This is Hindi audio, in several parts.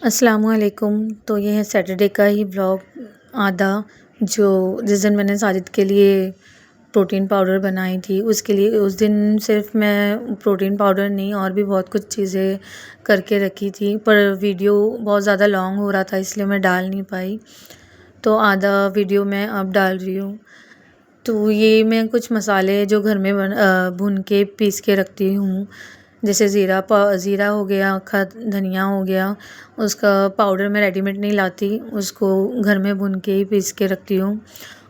अस्सलामुअलैकुम। तो ये है सैटरडे का ही व्लॉग आधा, जो जिस दिन मैंने साजिद के लिए प्रोटीन पाउडर बनाई थी। उसके लिए उस दिन सिर्फ मैं प्रोटीन पाउडर नहीं और भी बहुत कुछ चीज़ें करके रखी थी, पर वीडियो बहुत ज़्यादा लॉन्ग हो रहा था इसलिए मैं डाल नहीं पाई। तो आधा वीडियो मैं अब डाल रही हूँ। तो ये मैं कुछ मसाले जो घर में भून के पीस के रखती हूँ, जैसे ज़ीरा हो गया, धनिया हो गया। उसका पाउडर मैं रेडीमेड नहीं लाती, उसको घर में भून के ही पीस के रखती हूँ।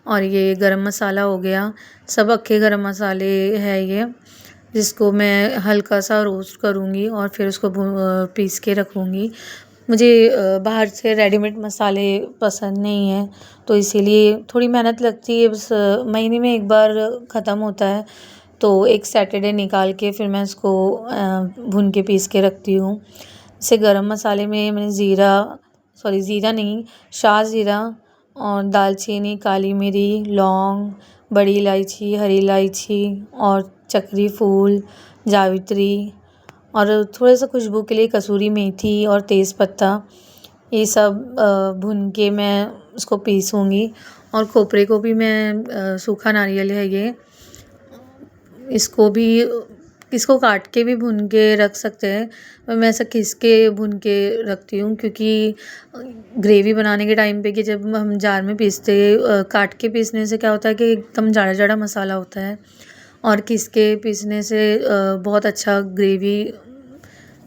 और ये गरम मसाला हो गया, सब अक्खे गरम मसाले है ये, जिसको मैं हल्का सा रोस्ट करूँगी और फिर उसको पीस के रखूँगी। मुझे बाहर से रेडीमेड मसाले पसंद नहीं है, तो इसीलिए थोड़ी मेहनत लगती है। बस महीने में एक बार ख़त्म होता है, तो एक सैटरडे निकाल के फिर मैं इसको भून के पीस के रखती हूँ। जैसे गरम मसाले में मैंने ज़ीरा नहीं, शाह और दालचीनी, काली मिरी, लौंग, बड़ी इलायची, हरी इलायची और चक्री फूल, जावित्री और थोड़ा सा खुशबू के लिए कसूरी मेथी और तेज़पत्ता, ये सब भून के मैं उसको पीसूँगी। और खोपरे को भी मैं सूखा नारियल है ये, इसको काट के भी भून के रख सकते हैं, पर मैं ऐसा घिस के भून के रखती हूँ, क्योंकि ग्रेवी बनाने के टाइम पे कि जब हम जार में पीसते काट के पीसने से क्या होता है कि एकदम जाड़ा जाड़ा मसाला होता है, और घिस के पीसने से बहुत अच्छा ग्रेवी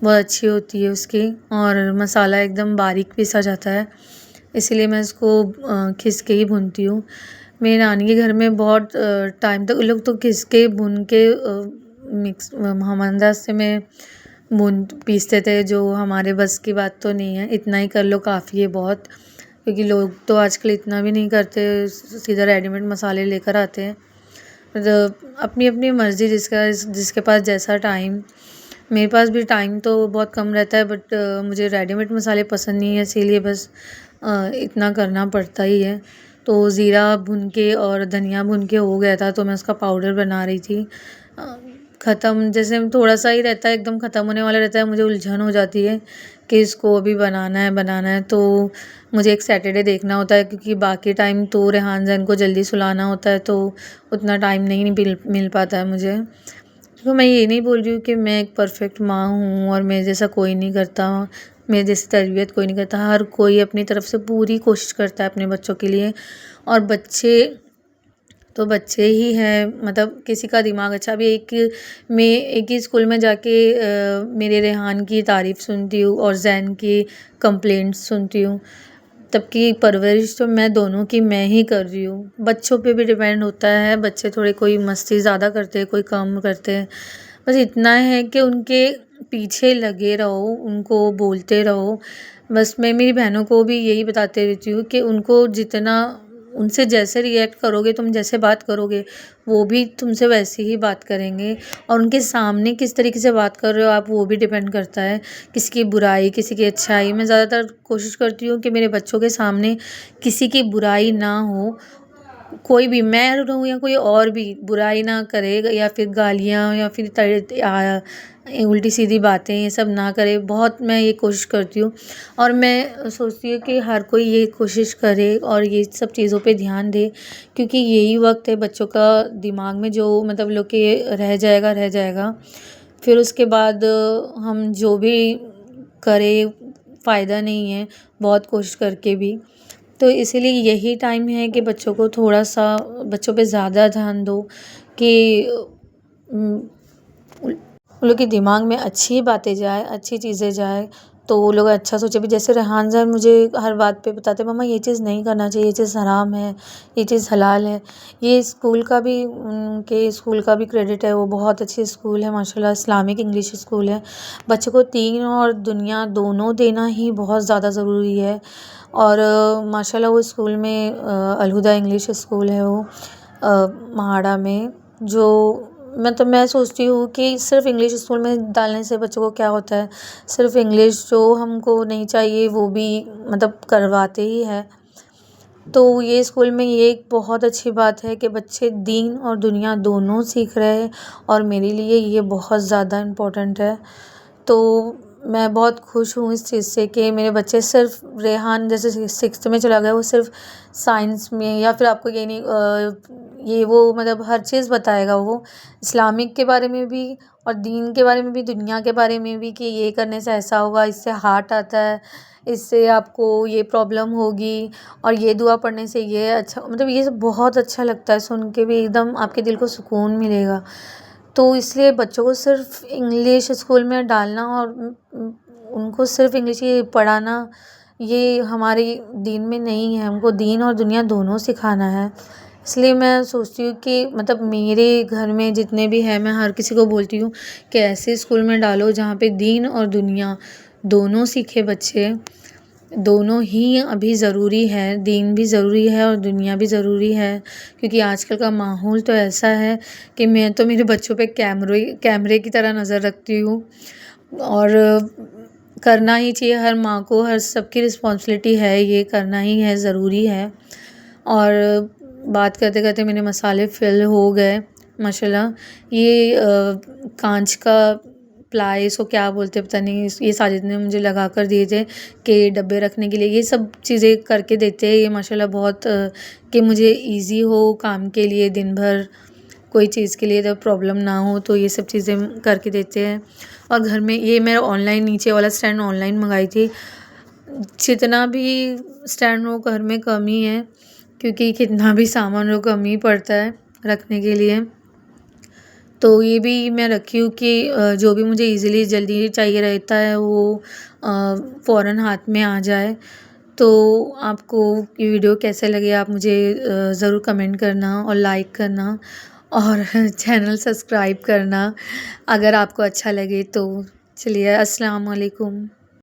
बहुत अच्छी होती है उसकी, और मसाला एकदम बारीक पीसा जाता है। इसीलिए मैं इसको घिस के ही भूनती हूँ। मेरी नानी के घर में बहुत टाइम तक लोग तो घिस के भून के मिक्स हमअंदाज से में पीसते थे, जो हमारे बस की बात तो नहीं है। इतना ही कर लो काफ़ी है बहुत, क्योंकि लोग तो आजकल इतना भी नहीं करते, सीधा रेडीमेड मसाले लेकर आते हैं। मतलब अपनी अपनी मर्ज़ी, जिसके पास जैसा टाइम। मेरे पास भी टाइम तो बहुत कम रहता है, बट मुझे रेडीमेड मसाले पसंद नहीं है, इसीलिए बस इतना करना पड़ता ही है। तो ज़ीरा भून के और धनिया भून के हो गया था, तो मैं उसका पाउडर बना रही थी। ख़त्म जैसे थोड़ा सा ही रहता है, एकदम ख़त्म होने वाला रहता है, मुझे उलझन हो जाती है कि इसको अभी बनाना है। तो मुझे एक सैटरडे देखना होता है, क्योंकि बाकी टाइम तो रेहान ज़ैन को जल्दी सुलाना होता है, तो उतना टाइम नहीं मिल पाता है मुझे। तो मैं ये नहीं बोल रही हूँ कि मैं एक परफेक्ट माँ हूँ और मेरे जैसा कोई नहीं करता, मेरे जैसी तरबियत कोई नहीं करता। हर कोई अपनी तरफ से पूरी कोशिश करता है अपने बच्चों के लिए, और बच्चे तो बच्चे ही हैं। मतलब किसी का दिमाग अच्छा भी, मैं एक ही स्कूल में जाके मेरे रेहान की तारीफ़ सुनती हूँ और ज़ैन की कंप्लेंट्स सुनती हूँ, तब की परवरिश तो मैं दोनों की मैं ही कर रही हूँ। बच्चों पे भी डिपेंड होता है, बच्चे थोड़े कोई मस्ती ज़्यादा करते हैं, कोई कम करते हैं। बस इतना है कि उनके पीछे लगे रहो, उनको बोलते रहो। बस मैं मेरी बहनों को भी यही बताते रहती हूँ कि उनको जितना उनसे जैसे रिएक्ट करोगे, तुम जैसे बात करोगे, वो भी तुमसे वैसे ही बात करेंगे। और उनके सामने किस तरीके से बात कर रहे हो आप, वो भी डिपेंड करता है। किसी की बुराई, किसी की अच्छाई, मैं ज़्यादातर कोशिश करती हूँ कि मेरे बच्चों के सामने किसी की बुराई ना हो। कोई भी, मैं रहूँ या कोई और भी, बुराई ना करे, या फिर गालियाँ, या फिर उल्टी सीधी बातें, ये सब ना करे। बहुत मैं ये कोशिश करती हूँ, और मैं सोचती हूँ कि हर कोई ये कोशिश करे और ये सब चीज़ों पे ध्यान दे, क्योंकि यही वक्त है बच्चों का दिमाग में जो मतलब लोग के रह जाएगा। फिर उसके बाद हम जो भी करें फ़ायदा नहीं है, बहुत कोशिश करके भी। तो इसीलिए यही टाइम है कि बच्चों को थोड़ा-सा, बच्चों पे ज़्यादा ध्यान दो कि उम, उन लोग के दिमाग में अच्छी बातें जाए, अच्छी चीज़ें जाए, तो वो लोग अच्छा सोचे भी। जैसे रेहान ज़ैन मुझे हर बात पे बताते, मम्मा ये चीज़ नहीं करना चाहिए, ये चीज़ हराम है, ये चीज़ हलाल है। ये स्कूल का भी, उनके स्कूल का भी क्रेडिट है, वो बहुत अच्छी स्कूल है माशाल्लाह, इस्लामिक इंग्लिश स्कूल है। बच्चों को दीन और दुनिया दोनों देना ही बहुत ज़्यादा ज़रूरी है। और माशाल्लाह वो स्कूल में अलहुदा इंग्लिश स्कूल है वो, महाड़ा में। जो मतलब मैं सोचती हूँ कि सिर्फ़ इंग्लिश स्कूल में डालने से बच्चों को क्या होता है, सिर्फ़ इंग्लिश जो हमको नहीं चाहिए वो भी मतलब करवाते ही हैं। तो ये स्कूल में ये एक बहुत अच्छी बात है कि बच्चे दीन और दुनिया दोनों सीख रहे हैं, और मेरे लिए ये बहुत ज़्यादा इम्पोर्टेंट है। तो मैं बहुत खुश हूँ इस चीज़ से कि मेरे बच्चे सिर्फ रेहान जैसे 6th में चला गया, वो सिर्फ साइंस में या फिर आपको ये नहीं ये वो मतलब हर चीज़ बताएगा वो, इस्लामिक के बारे में भी और दीन के बारे में भी, दुनिया के बारे में भी कि ये करने से ऐसा होगा, इससे हार्ट आता है, इससे आपको ये प्रॉब्लम होगी और ये दुआ पढ़ने से ये अच्छा, मतलब ये सब बहुत अच्छा लगता है सुन के भी, एकदम आपके दिल को सुकून मिलेगा। तो इसलिए बच्चों को सिर्फ इंग्लिश स्कूल में डालना और उनको सिर्फ इंग्लिश ही पढ़ाना, ये हमारे दीन में नहीं है। हमको दीन और दुनिया दोनों सिखाना है। इसलिए मैं सोचती हूँ कि मतलब मेरे घर में जितने भी हैं, मैं हर किसी को बोलती हूँ कि ऐसे स्कूल में डालो जहाँ पे दीन और दुनिया दोनों सीखे बच्चे। दोनों ही अभी ज़रूरी है, दीन भी ज़रूरी है और दुनिया भी ज़रूरी है, क्योंकि आजकल का माहौल तो ऐसा है कि मैं तो मेरे बच्चों पे कैमरे की तरह नज़र रखती हूँ और करना ही चाहिए हर माँ को, हर सबकी रिस्पॉन्सिबिलिटी है, ये करना ही है, ज़रूरी है। और बात करते-करते मेरे मसाले फिल हो गए माशाल्लाह। ये काँच का प्लाई इसको क्या बोलते हैं पता नहीं, ये साजिद ने मुझे लगा कर दिए थे कि डब्बे रखने के लिए, ये सब चीज़ें करके देते हैं ये माशाल्लाह बहुत कि मुझे ईज़ी हो काम के लिए, दिन भर कोई चीज़ के लिए जब प्रॉब्लम ना हो तो ये सब चीज़ें करके देते हैं। और घर में ये मैं ऑनलाइन नीचे वाला स्टैंड ऑनलाइन मंगाई थी। जितना भी स्टैंड हो घर में कम ही है, क्योंकि कितना भी सामान हो कम ही पड़ता है रखने के लिए। तो ये भी मैं रखी हूँ कि जो भी मुझे ईज़िली जल्दी चाहिए रहता है वो फ़ौरन हाथ में आ जाए। तो आपको ये वीडियो कैसे लगे आप मुझे ज़रूर कमेंट करना और लाइक करना और चैनल सब्सक्राइब करना अगर आपको अच्छा लगे तो। चलिए, अस्सलाम वालेकुम।